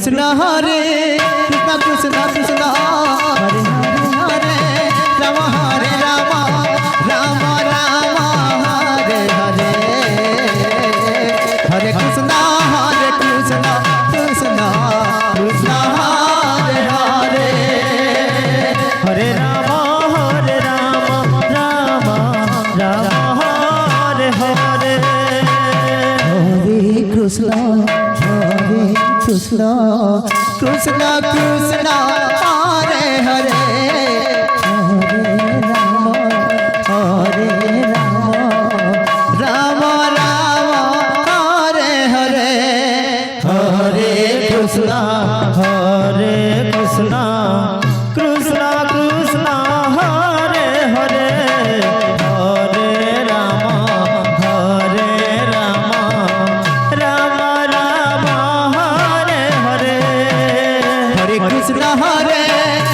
कृष्ण हरे कृष्ण कृष्ण कृष्ण हरे हरे राम हरे राम राम राम हरे हरे हरे कृष्ण कृष्ण कृष्ण हरे हरे हरे राम राम राम हरे हरे हरे कृष्ण कृष्ण कृष्ण कृष्ण हरे हरे हरे राम राम राम हरे हरे हरे कृष्ण कृष्ण कृष्ण कृष्ण हरे हरे हरे राम राम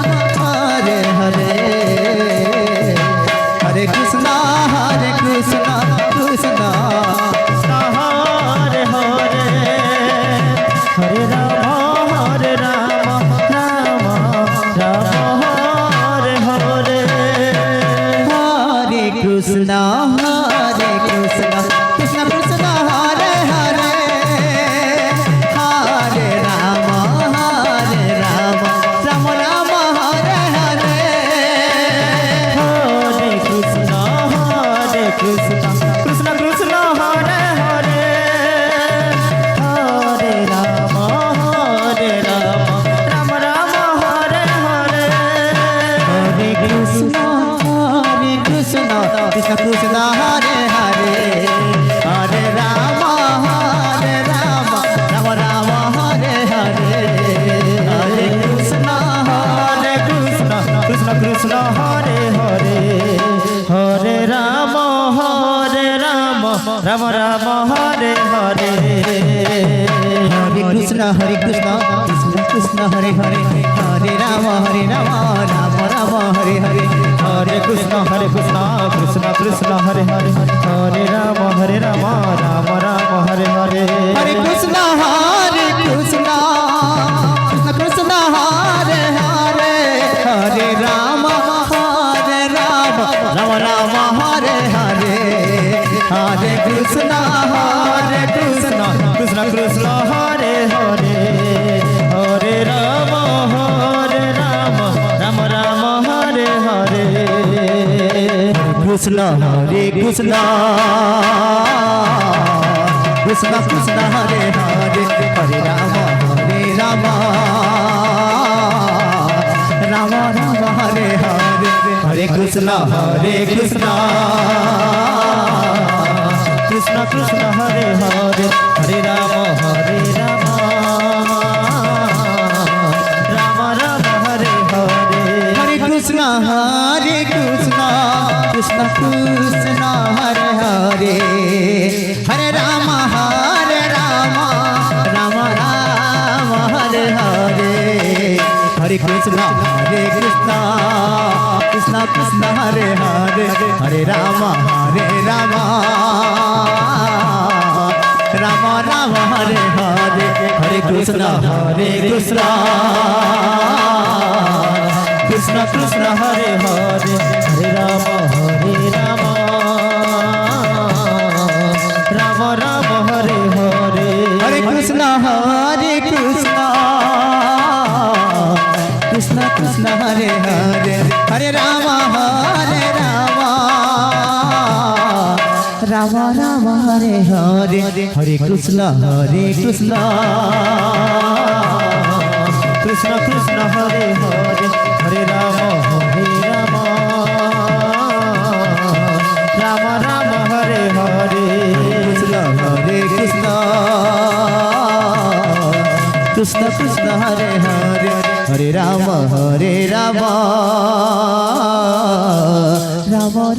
राम हरे हरे हरे कृष्ण कृष्ण कृष्ण हरे हरे हरे राम राम राम हरे हरे हरे कृष्ण कृष्ण कृष्ण हरे हरे हरे राम राम राम हरे हरे हरे कृष्ण कृष्ण कृष्ण हरे हरे हरे राम राम राम हरे हरे हरे कृष्ण कृष्ण कृष्ण हरे हरे हरे राम राम हरे हरे हरे कृष्ण कृष्ण कृष्ण हरे हरे हरे राम राम राम हरे हरे हरे कृष्ण कृष्ण कृष्ण हरे हरे हरे राम राम हरे हरे हरे कृष्ण कृष्ण कृष्ण हरे हरे हरे राम राम राम हरे हरे हरे कृष्ण कृष्ण कृष्ण हरे हरे हरे राम राम हरे हरे हरे कृष्ण कृष्ण कृष्ण हरे हरे हरे राम राम हरे हरे हरे कृष्ण कृष्ण कृष्ण हरे हरे हरे राम राम हरे हरे कृष्ण कृष्ण कृष्ण हरे हरे हरे राम राम राम हरे हरे हरे कृष्ण कृष्ण कृष्ण हरे हरे हरे राम राम हरे हरे हरे कृष्ण कृष्ण कृष्ण हरे हरे हरे राम राम हरे हरे हरे कृष्ण कृष्ण कृष्ण हरे हरे हरे राम राम हरे हरे हरे कृष्ण कृष्ण कृष्ण हरे हरे हरे राम राम हरे हरे हरे कृष्ण कृष्ण कृष्ण हरे हरे हरे राम राम हरे हरे हरे कृष्ण कृष्ण कृष्ण हरे हरे हरे राम राम हरे हरे कृष्ण कृष्ण हरे हरे हरे राम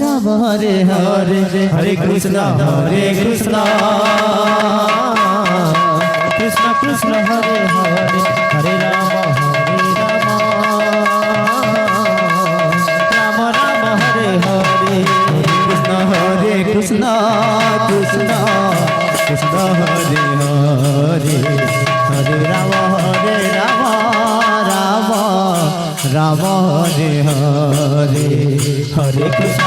राम हरे हरे हरे कृष्ण कृष्ण कृष्ण हरे हरे हरे राम राम हरे हरे कृष्ण কৃষ্ণ কৃষ্ণ কৃষ্ণ হরে হরে হরে রাম রাম রাম হরে হরে হরে কৃষ্ণ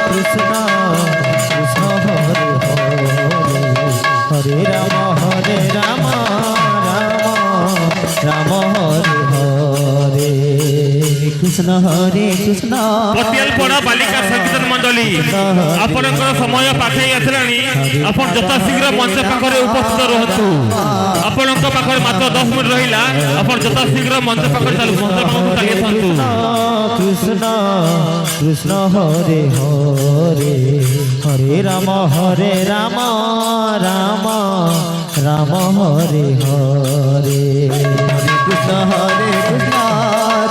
কৃষ্ণ কৃষ্ণ হরে হরে হরে রাম রাম রাম হরে হরে কৃষ্ণ ପଟିଆଲପଡ଼ା ବାଲିକା ସଂକୀର୍ତ୍ତନ ମଣ୍ଡଳୀ ଆପଣଙ୍କର ସମୟ ପାଖେଇ ଆସିଲାଣି। ଆପଣ ଯଥାଶୀଘ୍ର ମଞ୍ଚ ପାଖରେ ଉପସ୍ଥିତ ରୁହନ୍ତୁ। ଆପଣଙ୍କ ପାଖରେ ମାତ୍ର 10 ମିନିଟ୍ ରହିଲା। ଆପଣ ଯଥାଶୀଘ୍ର ମଞ୍ଚ ପାଖରେ ମଞ୍ଚ ପାଖକୁ ଚାଲି ଆସନ୍ତୁ। কৃষ্ণ কৃষ্ণ হরে হরে হরে রাম রাম রাম হরে হরে হরে কৃষ্ণ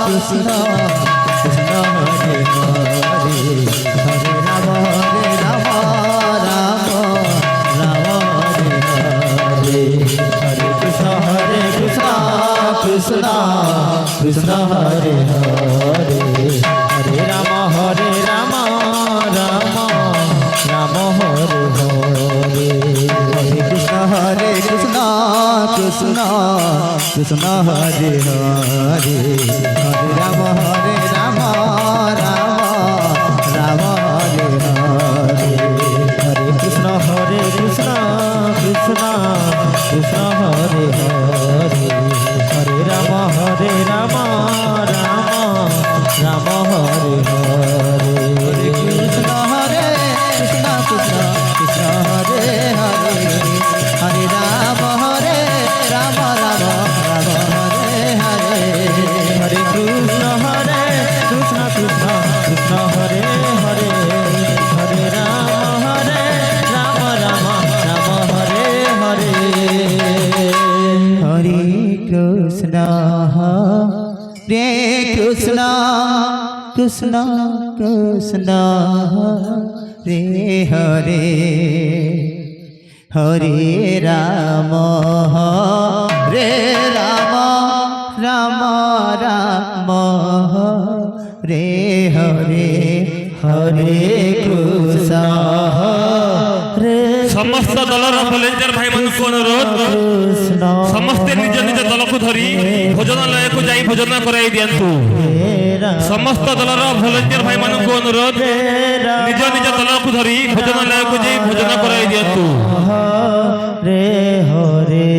কৃষ্ণ কৃষ্ণ হরে হরে হরে রাম রাম রাম হরে হরে হরে কৃষ্ণ কৃষ্ণ কৃষ্ণ হরে হরে হরে রাম রাম রাম হরে হরে হরে কৃষ্ণ কৃষ্ণ কৃষ্ণ হরে হরে হরে রাম রাম রাম হরে হরে হরে কৃষ্ণ কৃষ্ণ কৃষ্ণ হরে হরে হরে রাম রাম রাম হরে হরে হরে কৃষ্ণ কৃষ্ণ কৃষ্ণ কৃষ্ণ হরে হরে হরে রাম রাম রাম হরে হরে হরে কৃষ্ণ কৃষ্ণ কৃষ্ণ হরে হরে হরে রাম রাম রাম হরে হরে হরে কৃষ্ণ কৃষ্ণ কৃষ্ণ কৃষ্ণ রে হরে হরে রাম রাম রাম রে হরে হরে কৃষ্ণ রে ସମସ୍ତ ଦଳର ଭଲେଣ୍ଟିୟର ଭାଇମାନଙ୍କୁ ଅନୁରୋଧ, ସମସ୍ତେ ନିଜ ନିଜ ଦଳକୁ ଧରି ଭୋଜନାଳୟକୁ ଯାଇ ଭୋଜନ କରାଇ ଦିଅନ୍ତୁ। ସମସ୍ତ ଦଳର ଭଲେଣ୍ଟିୟର ଭାଇମାନଙ୍କୁ ଅନୁରୋଧ, ନିଜ ନିଜ ଦଳକୁ ଧରି ଭୋଜନାଳୟକୁ ଯାଇ ଭୋଜନ କରାଇ ଦିଅନ୍ତୁ। রে হরে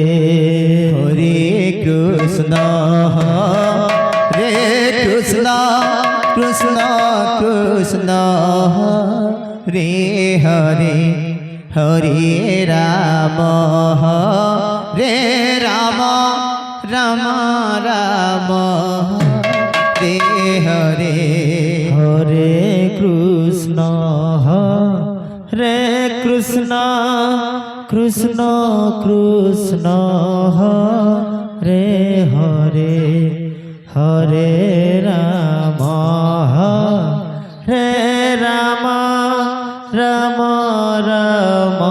হরে কৃষ্ণ রে কৃষ্ণ কৃষ্ণ কৃষ্ণ রে হরে হরে রাম রে রাম রাম রাম রে হরে হরে কৃষ্ণ হরে কৃষ্ণ কৃষ্ণ কৃষ্ণ হরে হরে হরে রাম হে রাম রাম রাম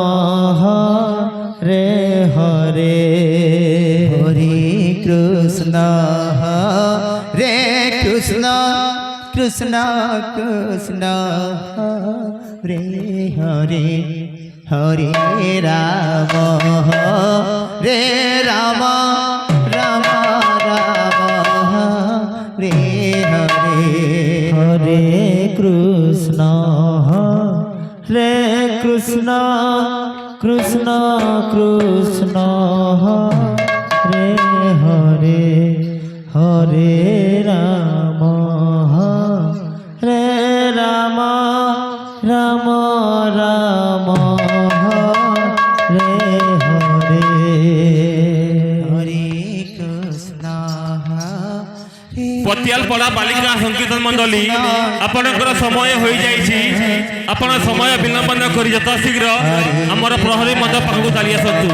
রে হরে হরে কৃষ্ণ রে কৃষ্ণ কৃষ্ণ কৃষ্ণ রে হরে হরে রাম রে রাম রাম রাম রে হরে হরে কৃষ্ণ রে কৃষ্ণ কৃষ্ণ কৃষ্ণ রে হরে হরে রাম রে রাম রাম রাম রে হরে হরে কৃষ্ণ ପଟିଆଲପଡ଼ା ବାଲିକା ସଂକୀର୍ତ୍ତନ ମଣ୍ଡଳୀ ଆପଣଙ୍କର ସମୟ ହୋଇଯାଇଛି। ଆପଣ ସମୟ ବିଳମ୍ବ ନ କରି ଯଥାଶୀଘ୍ର ଆମର ପ୍ରହରୀ ମଣ୍ଡପ ପାଖକୁ ଚାଲି ଆସନ୍ତୁ।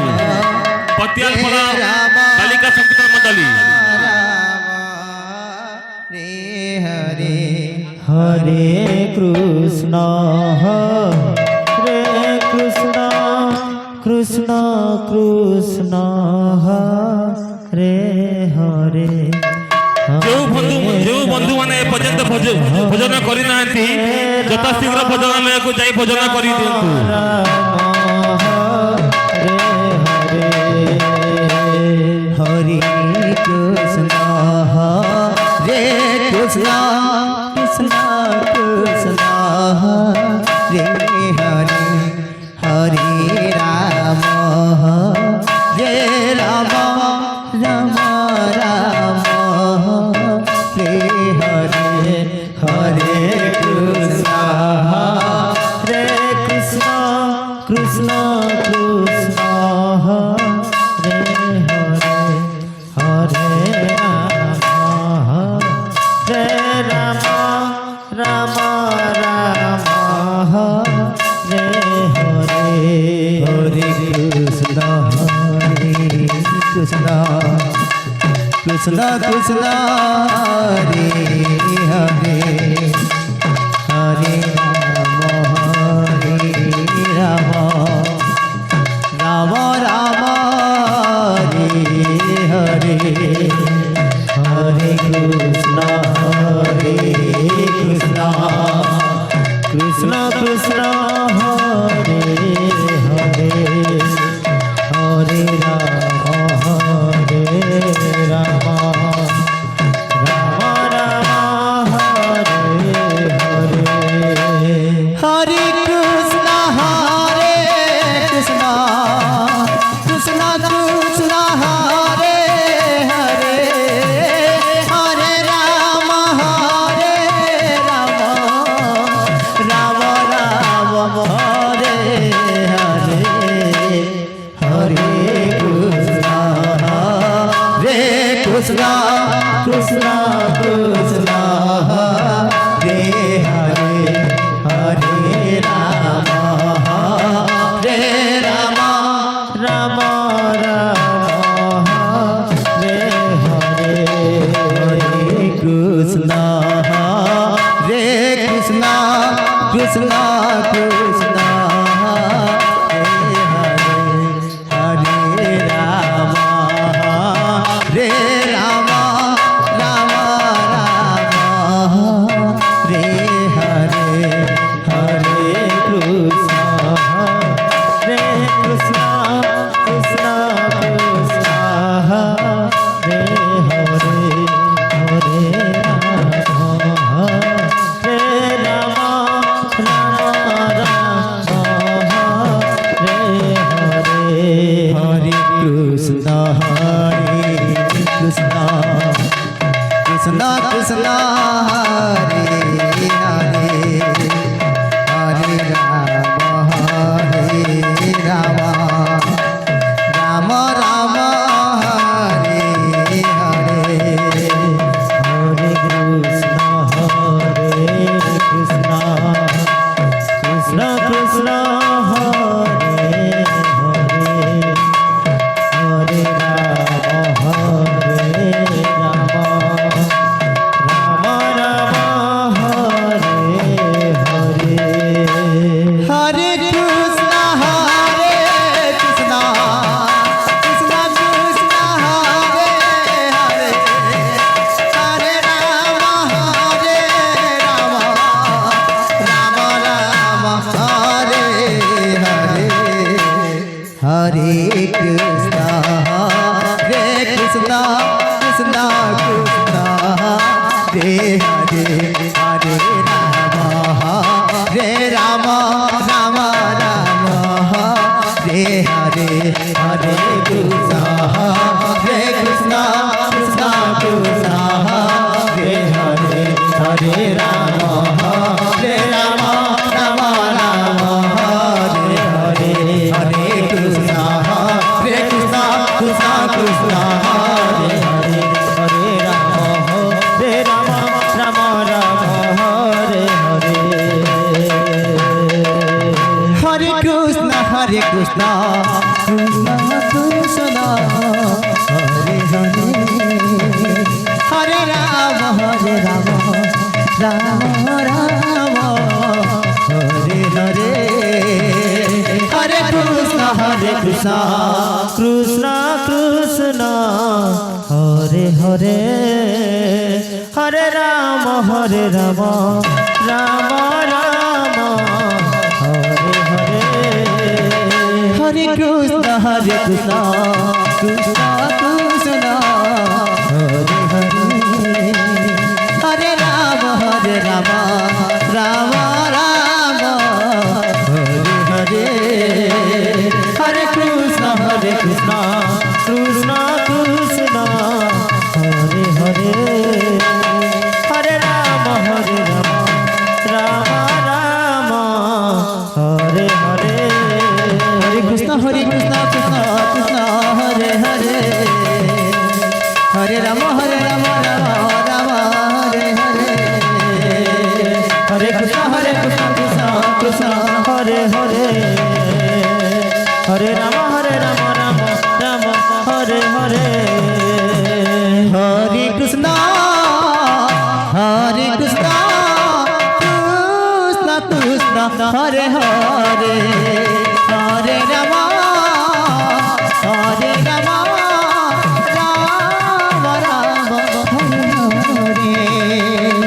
ପଟିଆଲପଡ଼ା ବାଲିକା ସଂକୀର୍ତ୍ତନ ମଣ୍ଡଳୀ রে হরে হরে কৃষ্ণ হরে কৃষ্ণ কৃষ্ণ কৃষ্ণ হরে হরে ଯେଉଁ ବନ୍ଧୁମାନେ ଏପର୍ଯ୍ୟନ୍ତ ভোজন করি না যথাশীঘ্র ভোজনালয়କୁ যাই ভোজন କରି দিଅନ୍ତୁ। হরে কৃষ্ণ হরে কৃষ্ণ কৃষ্ণ কৃষ্ণ হরে হরে হরে রাম হরে রাম রাম রাম হরে হরে হরে কৃষ্ণ হরে কৃষ্ণ কৃষ্ণ কৃষ্ণ হরে হরে হরে রাম রাম রাম হরে হরে হরে কৃষ্ণ হরে কৃষ্ণ কৃষ্ণ কৃষ্ণ হরে হরে হরে রাম রাম রাম হরে হরে হরে কৃষ্ণ কৃষ্ণ কৃষ্ণ হরে হরে হরে রাম রাম রাম হরে হরে হরে কৃষ্ণ কৃষ্ণ কৃষ্ণ কৃষ্ণ হরে হরে হরে রাম রাম রাম হরে হরে হরে কৃষ্ণ কৃষ্ণ কৃষ্ণ কৃষ্ণ হরে হরে হরে রাম রাম রাম রাম হরে হরে হরে কৃষ্ণ হরে কৃষ্ণ কৃষ্ণ কৃষ্ণ হরে হরে হরে রাম রে রাম রাম রাম রে হরে হরে কৃষ্ণ হরে কৃষ্ণ কৃষ্ণ কৃষ্ণ হরে হরে হরে রাম রে রাম রাম রাম রে হরে হরে কৃষ্ণ হরে কৃষ্ণ কৃষ্ণ কৃষ্ণ হরে হরে হরে রাম রাম রাম রাম হরে হরে হরে কৃষ্ণ হরে কৃষ্ণ কৃষ্ণ কৃষ্ণ হরে হরে হরে রাম রাম রাম হরে হরে হরে কৃষ্ণ হরে কৃষ্ণ কৃষ্ণ কৃষ্ণ হরে হরে হরে রাম রাম রাম হরে হরে হরে কৃষ্ণ হরে কৃষ্ণ কৃষ্ণ কৃষ্ণ হরে হরে হরে রাম রাম রাম হরে হরে হরে কৃষ্ণ হরে কৃষ্ণ কৃষ্ণ কৃষ্ণ হরে হরে হরে রাম রাম রাম হরে হরে হরে কৃষ্ণ হরে কৃষ্ণ কৃষ্ণ কৃষ্ণ হরে হরে হরে রাম রাম রাম হরে হরে হরে কৃষ্ণ কৃষ্ণ কৃষ্ণ হরে হরে হরে রাম রাম রাম হরে হরে হরে কৃষ্ণ কৃষ্ণ কৃষ্ণ কৃষ্ণ হরে হরে হরে রাম রাম রাম হরে হরে হরে কৃষ্ণ কৃষ্ণ কৃষ্ণ হরে হরে হরে রাম রাম রাম হরে হরে হরে কৃষ্ণ কৃষ্ণ কৃষ্ণ কৃষ্ণ হরে হরে হরে রাম রাম রাম হরে হরে হরে কৃষ্ণ কৃষ্ণ কৃষ্ণ হরে হরে হরে রাম রাম রাম হরে হরে হরে কৃষ্ণ কৃষ্ণ কৃষ্ণ হরে হরে হরে রাম রাম রাম হরে হরে হরে কৃষ্ণ কৃষ্ণ কৃষ্ণ হরে হরে হরে রাম রাম রাম হরে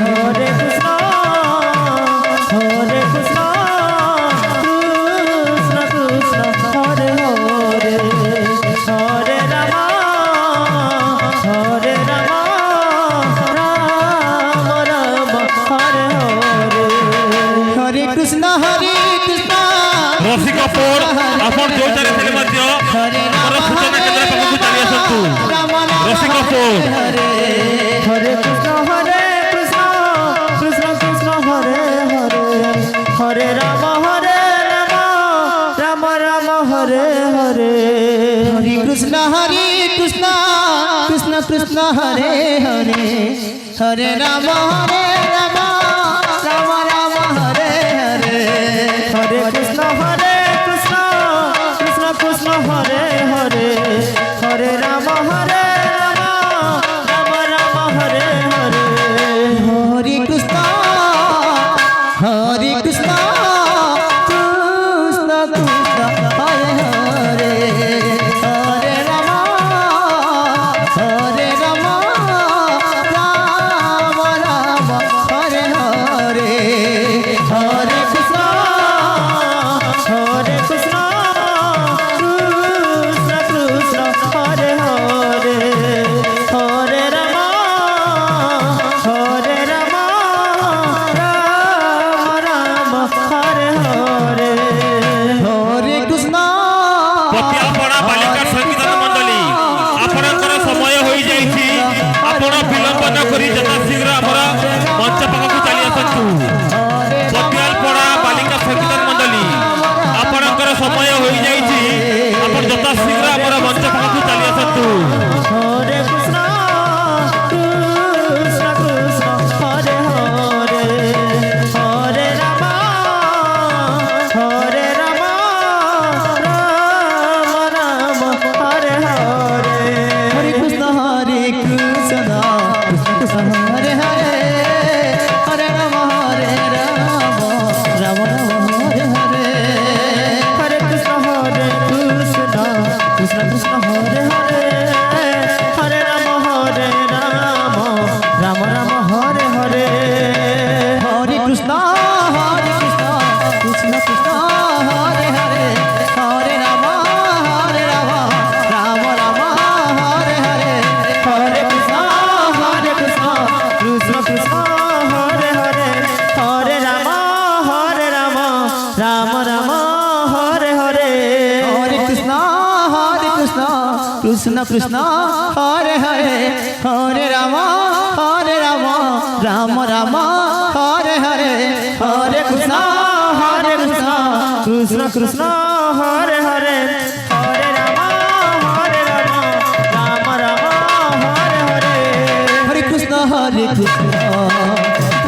হরে হরে কৃষ্ণ কৃষ্ণ কৃষ্ণ হরে হরে হরে রাম রাম রাম হরে হরে হরে কৃষ্ণ কৃষ্ণ রসি কপুর আপন ଯୋଉଠାରେ ଥିଲେ ମଧ୍ୟ ଆମର ସୂଚନା କେନ୍ଦ୍ର ପାଖକୁ ଚାଲି ଆସନ୍ତୁ ରସି କପୁର হরে কৃষ্ণ কৃষ্ণ কৃষ্ণ হরে হরে হরে রাম রাম রাম হরে হরে হরে কৃষ্ণ কৃষ্ণ কৃষ্ণ কৃষ্ণ হরে হরে হরে রাম রাম রাম হরে হরে হরে কৃষ্ণ কৃষ্ণ কৃষ্ণ হরে হরে হরে রাম রাম রাম হরে হরে হরে কৃষ্ণ কৃষ্ণ কৃষ্ণ কৃষ্ণ হরে হরে হরে রাম রাম রাম হরে হরে হরে কৃষ্ণ কৃষ্ণ কৃষ্ণ হরে হরে হরে রাম রাম হরে হরে হরে কৃষ্ণ ପଟିଆପଡ଼ା ବାଲିକା ସଂକୀର୍ତ୍ତନ ମଣ୍ଡଳୀ ଆପଣଙ୍କର ସମୟ ହୋଇଯାଇଛି ଆପଣ ବିଳମ୍ବ ନ କରି ଯଥାଶୀଘ୍ର ଆମର ମଞ୍ଚ ପାଖକୁ ଚାଲି ଆସନ୍ତୁ ପଟିଆପଡ଼ା ବାଲିକା ସଂକୀର୍ତ୍ତନ ମଣ୍ଡଳୀ ଆପଣଙ୍କର ସମୟ ହୋଇଯାଇଛି ଆପଣ ଯଥାଶୀଘ୍ର ଆମର ମଞ୍ଚ ପାଖକୁ ଚାଲି ଆସନ୍ତୁ হরে কৃষ্ণ কৃষ্ণ হরে হরে হরে রাম রাম রাম হরে হরে হরে কৃষ্ণ কৃষ্ণ কৃষ্ণ হরে হরে হরে রাম রাম রাম হরে হরে হরে কৃষ্ণ কৃষ্ণ কৃষ্ণ হরে হরে হরে রাম রাম রাম হরে হরে হরে কৃষ্ণ কৃষ্ণ কৃষ্ণ হরে হরে হরে রাম রাম রাম হরে হরে হরে কৃষ্ণ কৃষ্ণ কৃষ্ণ হরে হরে হরে রাম রাম রাম হরে হরে হরে কৃষ্ণ কৃষ্ণ কৃষ্ণ হরে হরে হরে রাম রাম রাম হরে হরে হরে কৃষ্ণ কৃষ্ণ কৃষ্ণ হরে হরে হরে রাম রাম রাম হরে হরে হরে কৃষ্ণ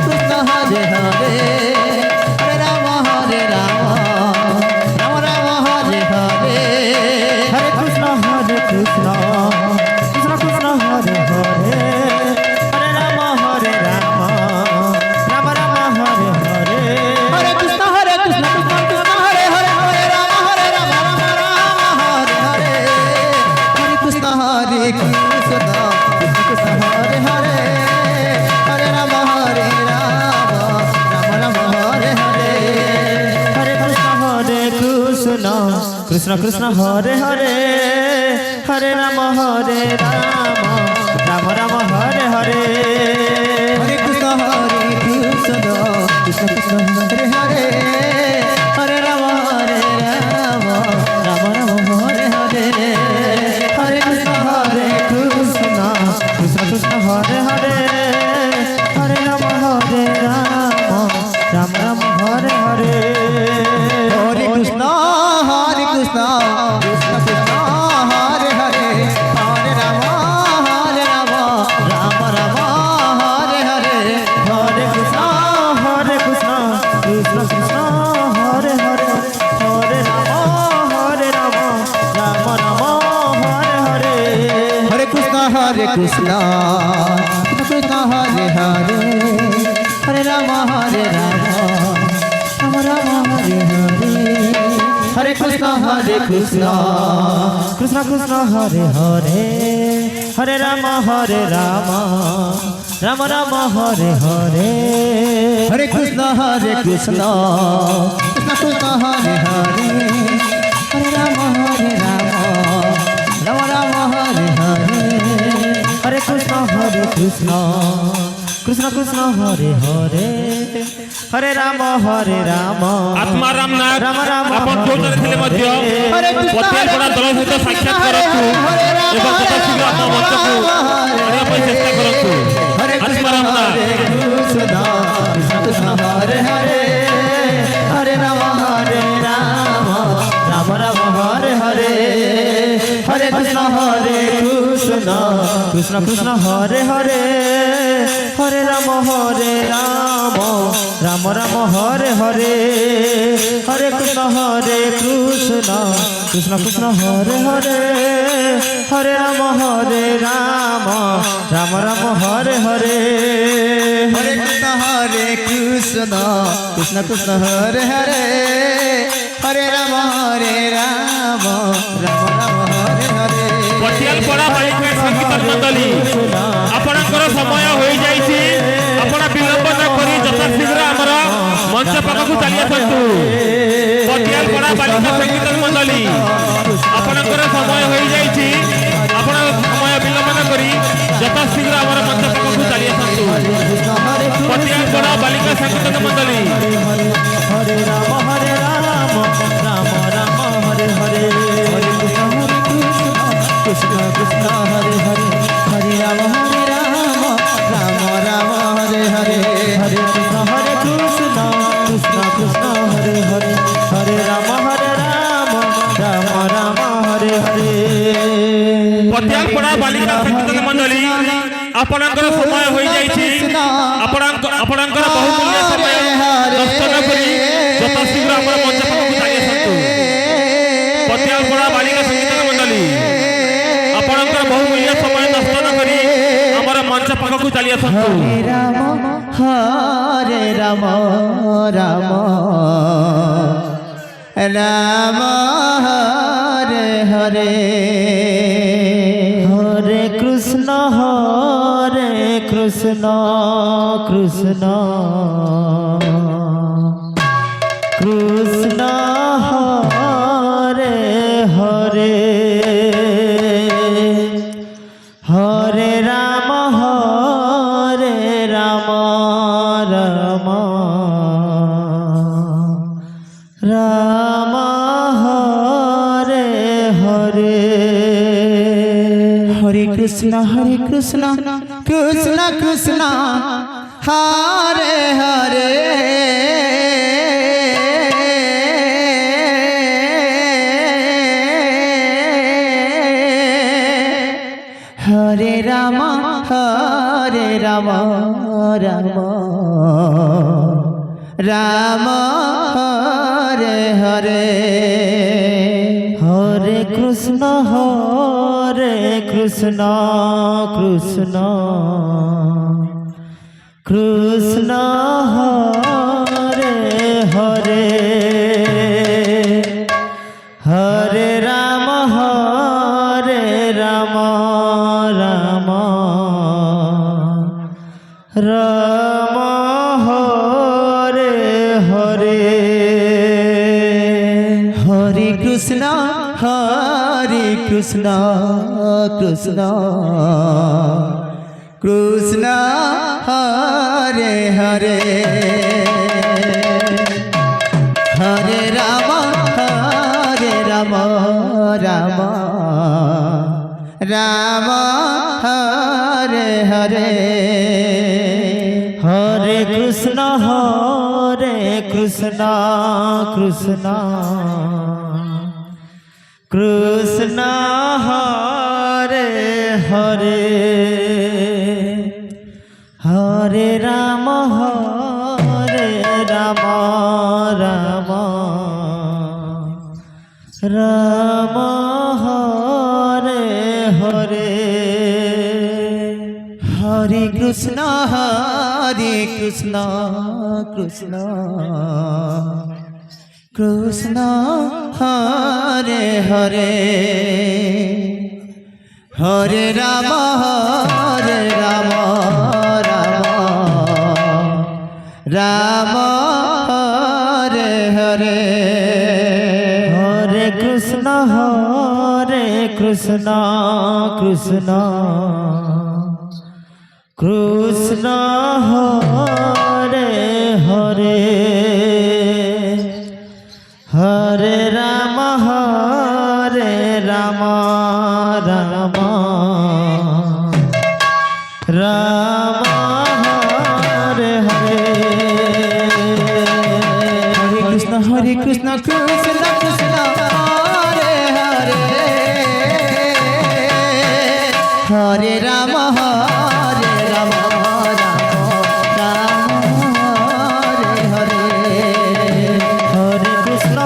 কৃষ্ণ হরে হরে হরে রাম রাম রাম হরে হরে হরে কৃষ্ণ কৃষ্ণ কৃষ্ণ হরে হরে হরে রাম রাম রাম হরে হরে হরে কৃষ্ণ কৃষ্ণ কৃষ্ণ হরে হরে হরে রাম রাম রাম হরে হরে হরে কৃষ্ণ কৃষ্ণ কৃষ্ণ হরে হরে কৃষ্ণ কৃষ্ণ হরে হরে হরে রাম রাম রাম হরে হরে হরে কৃষ্ণ কৃষ্ণ কৃষ্ণ হরে হরে হরে রাম রাম রাম হরে হরে হরে কৃষ্ণ কৃষ্ণ কৃষ্ণ কৃষ্ণ হরে হরে হরে রাম রাম রাম হরে হরে হরে কৃষ্ণ কৃষ্ণ কৃষ্ণ হরে হরে হরে রাম রাম রাম হরে হরে হরে কৃষ্ণ কৃষ্ণ কৃষ্ণ হরে হরে হরে রাম রাম রাম হরে হরে হরে কৃষ্ণ কৃষ্ণ কৃষ্ণ হরে হরে হরে রাম রাম রাম হরে হরে হরে কৃষ্ণ কৃষ্ণ কৃষ্ণ কৃষ্ণ হরে হরে হরে রাম রাম রাম হরে হরে হরে কৃষ্ণ কৃষ্ণ কৃষ্ণ কৃষ্ণ হরে হরে হরে রাম রাম রাম হরে হরে হরে কৃষ্ণ কৃষ্ণ কৃষ্ণ কৃষ্ণ হরে হরে হরে রাম রাম ଆତ୍ମାରାମ ନାଥ ରାମ ରାମ ଆପଣ ଯୋଉଠାରେ ଥିଲେ ମଧ୍ୟ ହରେ କୃଷ୍ଣ ପତିଆଲପଡ଼ା ଦଳ ସହିତ ସାକ୍ଷାତ କରନ୍ତୁ ଏବଂ ଯଥା ଶୀଘ୍ର ଆମ ମଞ୍ଚକୁ ଆଣିବା ପାଇଁ ଚେଷ୍ଟା କରନ୍ତୁ ହରେ କୃଷ୍ଣ ଆତ୍ମାରାମ ନାଥ କୃଷ୍ଣ କୃଷ୍ଣ କୃଷ୍ଣ ହରେ ହରେ ହରେ ରାମ ରାମ ରାମ ହରେ ହରେ ହରେ କୃଷ୍ଣ କୃଷ୍ଣ କୃଷ୍ଣ ହରେ ହରେ হরে রাম রাম রাম হরে হরে হরে কৃষ্ণ কৃষ্ণ কৃষ্ণ হরে হরে হরে রাম রাম রাম হরে হরে হরে কৃষ্ণ কৃষ্ণ কৃষ্ণ হরে হরে হরে রাম রাম রাম হরে হরে ପଟିଆଲପଡ଼ା ବାଳିକା ସଙ୍ଗୀତ ମଣ୍ଡଳୀ ଆପଣଙ୍କର ସମୟ ହୋଇଯାଇଛି ଆପଣ ବିଳମ୍ବ ନ କରି ଯଥାଶୀଘ୍ର ଆମର ମଞ୍ଚ ପାଖକୁ ଚାଲି ଆସନ୍ତୁ ପଟିଆଲପଡ଼ା ବାଳିକା ସଙ୍ଗୀତ ମଣ୍ଡଳୀ ଆପଣଙ୍କର ସମୟ ହୋଇଯାଇଛି ଆପଣ ସମୟ ବିଳମ୍ବ ନ କରି ଯଥାଶୀଘ୍ର ଆମର ମଞ୍ଚ ପାଖକୁ ଚାଲି ଆସନ୍ତୁ ପଟିଆଲପଡ଼ା ବାଳିକା ସଙ୍ଗୀତ ମଣ୍ଡଳୀ হরে রাম রাম রাম হরে হরে হরে কৃষ্ণ কৃষ্ণ হরে হরে হরে রাম রাম রাম হরে হরে হরে কৃষ্ণ কৃষ্ণ কৃষ্ণ হরে হরে হরে রাম রাম রাম হরে হরে ପଟିଆଲପଡ଼ା ବାଳିକା ସଙ୍ଗୀତ ମଣ୍ଡଳୀ ଆପଣଙ୍କର ସମୟ ହୋଇଯାଇଛି ଆପଣଙ୍କର ବହୁମୂଲ୍ୟ ସମୟ ନଷ୍ଟ ନ କରି ଯଥାଶୀଘ୍ର ଆମର ମଞ୍ଚ ପାଖକୁ ଚାଲି ଆସନ୍ତୁ ପଟିଆଲପଡ଼ା ବାଳିକା ସଙ୍ଗୀତ ମଣ୍ଡଳୀ ଆପଣଙ୍କର ବହୁମୂଲ୍ୟ ସମୟ ନଷ୍ଟ ନ କରି ଆମର ମଞ୍ଚ ପାଖକୁ ଚାଲି ଆସନ୍ତୁ ହରେ ରାମ ରାମ ରାମ ହରେ হরে হরে কৃষ্ণ কৃষ্ণ কৃষ্ণ হরে হরে হরে রাম রাম রাম হরে হরে হরে কৃষ্ণ কৃষ্ণ কৃষ্ণ হরে হরে হরে রাম রাম রাম হরে হরে হরে কৃষ্ণ কৃষ্ণ কৃষ্ণ হরে হরে হরে রাম রাম রাম হরে হরে হরে কৃষ্ণ কৃষ্ণ হরে কৃষ্ণ কৃষ্ণ কৃষ্ণ হরে হরে হরে রাম রাম রাম হরে হরে হরে কৃষ্ণ কৃষ্ণ কৃষ্ণ হরে হরে হরে রাম রাম রাম হরে হরে হরে কৃষ্ণ কৃষ্ণ কৃষ্ণ হরে হরে হরে রাম রাম রাম হরে হরে হরে কৃষ্ণ কৃষ্ণ কৃষ্ণ হরে হরে হরে রাম রাম রাম হরে হরে হরে কৃষ্ণ কৃষ্ণ কৃষ্ণ হরে হরে হরে রাম রাম রাম হরে হরে হরে কৃষ্ণ কৃষ্ণ কৃষ্ণ হরে হরে হরে রাম রাম রাম হরে হরে হরে কৃষ্ণ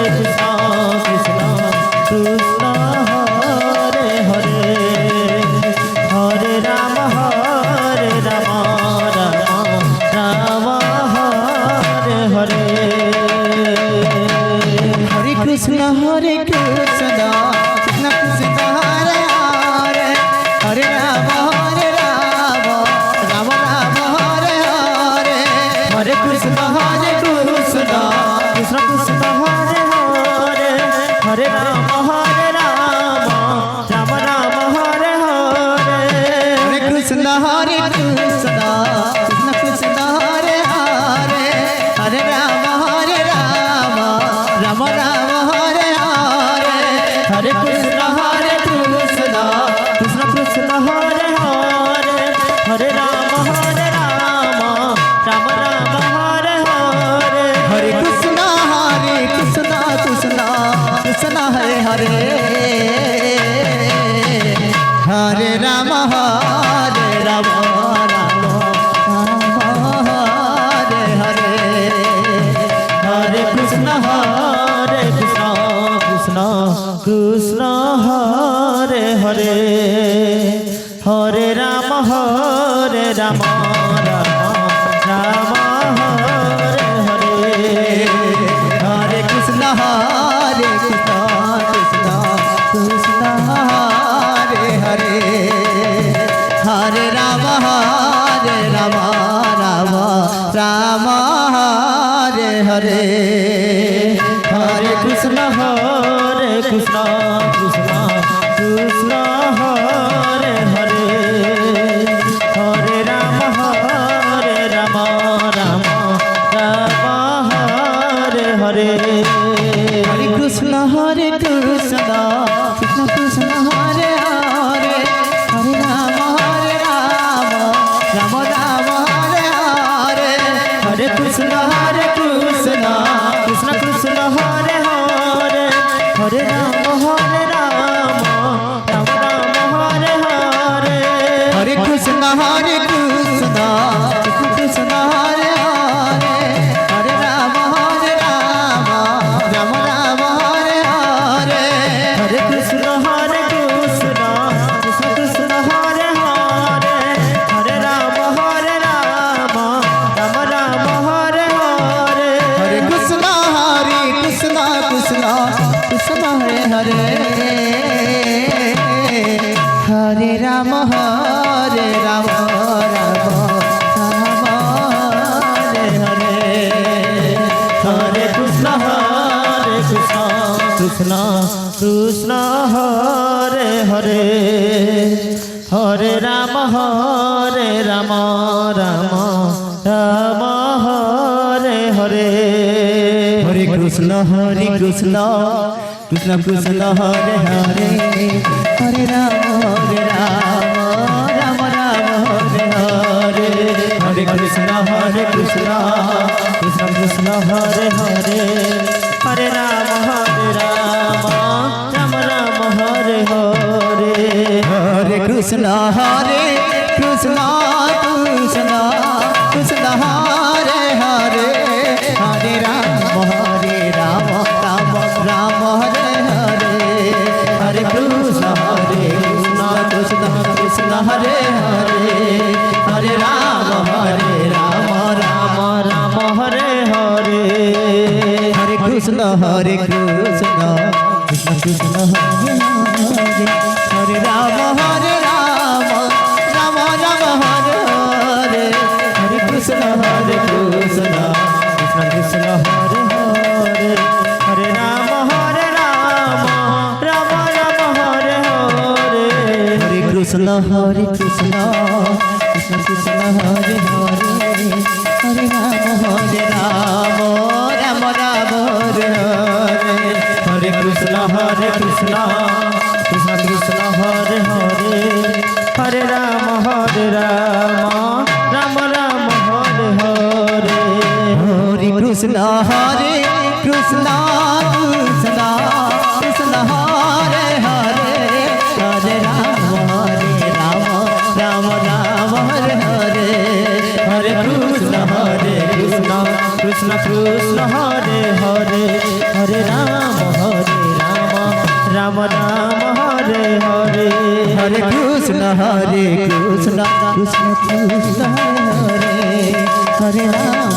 কৃষ্ণ কৃষ্ণ কৃষ্ণ হরে হরে হরে রাম রাম রাম হরে হরে হরে কৃষ্ণ কৃষ্ণ কৃষ্ণ কৃষ্ণ হরে হরে হরে রাম রাম রাম হরে হরে হরে কৃষ্ণ কৃষ্ণ কৃষ্ণ কৃষ্ণ হরে হরে হরে রাম রাম রাম হরে হরে হরে কৃষ্ণ কৃষ্ণ কৃষ্ণ কৃষ্ণ হরে হরে হরে রাম রাম রাম হরে হরে হরে কৃষ্ণ কৃষ্ণ কৃষ্ণ হরে হরে হরে রাম রাম হরে হরে হরে কৃষ্ণ কৃষ্ণ কৃষ্ণ হরে হরে হরে রাম রাম রাম হরে হরে হরে কৃষ্ণ কৃষ্ণ কৃষ্ণ হরে হরে হরে রাম রাম রাম হরে হরে হরে কৃষ্ণ কৃষ্ণ কৃষ্ণ হরে হরে হরে রাম রাম রাম হরে হরে হরে কৃষ্ণ কৃষ্ণ কৃষ্ণ হরে হরে হরে রাম রাম রাম হরে হরে হরে কৃষ্ণ কৃষ্ণ কৃষ্ণ কৃষ্ণ হরে হরে হরে রাম রাম রাম হরে হরে হরে কৃষ্ণ কৃষ্ণ কৃষ্ণ হরে হরে হরে রাম রাম রাম হরে হরে হরে কৃষ্ণ কৃষ্ণ কৃষ্ণ কৃষ্ণ হরে হরে হরে রাম রাম রাম হরে হরে হরে কৃষ্ণ কৃষ্ণ কৃষ্ণ হরে হরে হরে রাম রাম রাম হরে হরে হরে কৃষ্ণ কৃষ্ণ কৃষ্ণ কৃষ্ণ হরে হরে হরে রাম রাম রাম হরে হরে হরে কৃষ্ণ কৃষ্ণ কৃষ্ণ হরে হরে হরে রাম রাম রাম হরে হরে হরে কৃষ্ণ কৃষ্ণ কৃষ্ণ হরে হরে হরে রাম রাম রাম হরে হরে হরে কৃষ্ণ কৃষ্ণ কৃষ্ণ হরে হরে হরে রাম রাম রাম হরে হরে হরে কৃষ্ণ কৃষ্ণ কৃষ্ণ হরে হরে হরে রাম রাম রাম হরে হরে হরে কৃষ্ণ কৃষ্ণ কৃষ্ণ হরে হরে হরে রাম রাম রাম হরে হরে হরে কৃষ্ণ কৃষ্ণ কৃষ্ণ হরে হরে হরে রাম রাম রাম হরে হরে হরে কৃষ্ণ কৃষ্ণ কৃষ্ণ হরে হরে হরে রাম রাম রাম হরে হরে হরে কৃষ্ণ কৃষ্ণ কৃষ্ণ হরে হরে হরে রাম রাম রাম হরে হরে হরে কৃষ্ণ কৃষ্ণ কৃষ্ণ হরে হরে হরে রাম রাম রাম হরে হরে হরে কৃষ্ণ কৃষ্ণ কৃষ্ণ কৃষ্ণ হরে হরে হরে রাম রাম রাম হরে হরে হরে কৃষ্ণ কৃষ্ণ কৃষ্ণ হরে হরে রাম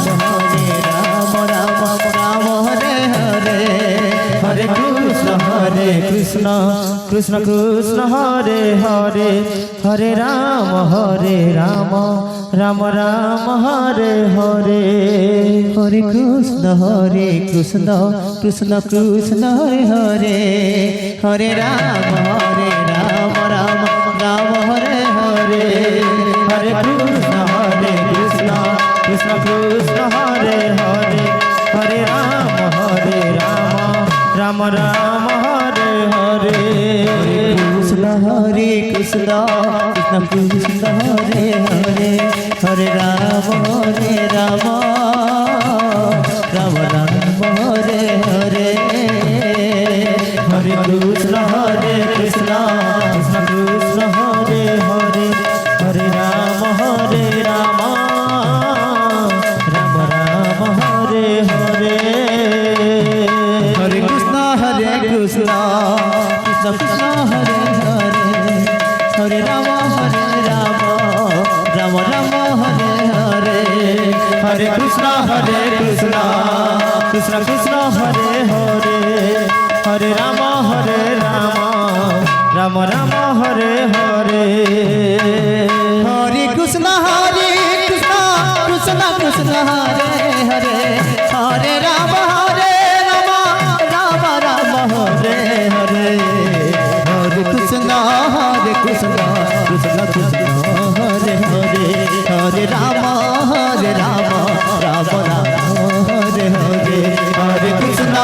রাম রাম হরে হরে হরে কৃষ্ণ কৃষ্ণ কৃষ্ণ কৃষ্ণ হরে হরে হরে রাম রাম রাম হরে হরে হরে কৃষ্ণ কৃষ্ণ কৃষ্ণ কৃষ্ণ হরে হরে হরে রাম রাম রাম হরে হরে হরে কৃষ্ণ কৃষ্ণ কৃষ্ণ কৃষ্ণ হরে হরে হরে রাম রাম রাম হরে হরে কৃষ্ণ কৃষ্ণ কৃষ্ণ কৃষ্ণ হরে হরে হরে রাম রাম রাম হরে হরে হরে কৃষ্ণ কৃষ্ণ কৃষ্ণ কৃষ্ণ হরে হরে হরে রাম রাম রাম হরে হরে হরে কৃষ্ণ কৃষ্ণ কৃষ্ণ হরে হরে হরে রাম রাম রাম হরে হরে হরে কৃষ্ণ কৃষ্ণ কৃষ্ণ কৃষ্ণ হরে হরে হরে রাম রাম রাম হরে হরে হরে কৃষ্ণ কৃষ্ণ কৃষ্ণ কৃষ্ণ হরে হরে হরে রাম রাম রাম হরে হরে হরে কৃষ্ণ কৃষ্ণ কৃষ্ণ কৃষ্ণ হরে হরে হরে রাম রাম রাম হরে হরে হরে কৃষ্ণ কৃষ্ণ কৃষ্ণ কৃষ্ণ হরে হরে হরে রাম রাম রাম হরে হরে হরে কৃষ্ণ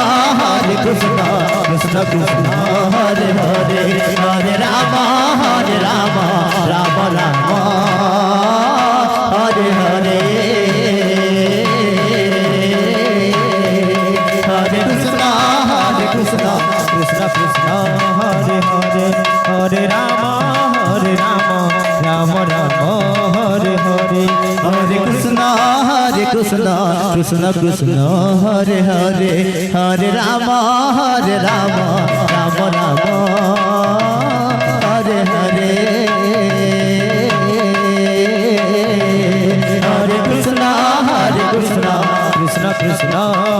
কৃষ্ণ কৃষ্ণ কৃষ্ণ হরে হরে হরে রাম রাম রাম হরে হরে হরে কৃষ্ণ কৃষ্ণ কৃষ্ণ কৃষ্ণ হরে হরে হরে রাম রাম রাম হরে হরে হরে কৃষ্ণ কৃষ্ণ কৃষ্ণ কৃষ্ণ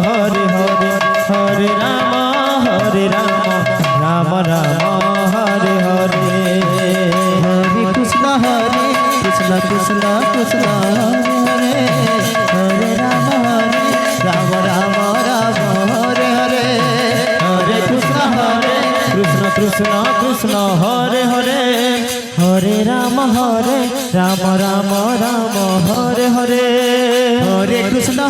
হরে হরে হরে রাম রাম রাম হরে হরে হরে কৃষ্ণ কৃষ্ণ কৃষ্ণ কৃষ্ণ হরে হরে রাম রাম রাম হরে হরে হরে কৃষ্ণ কৃষ্ণ হরে হরে হরে রাম রাম রাম হরে হরে হরে কৃষ্ণ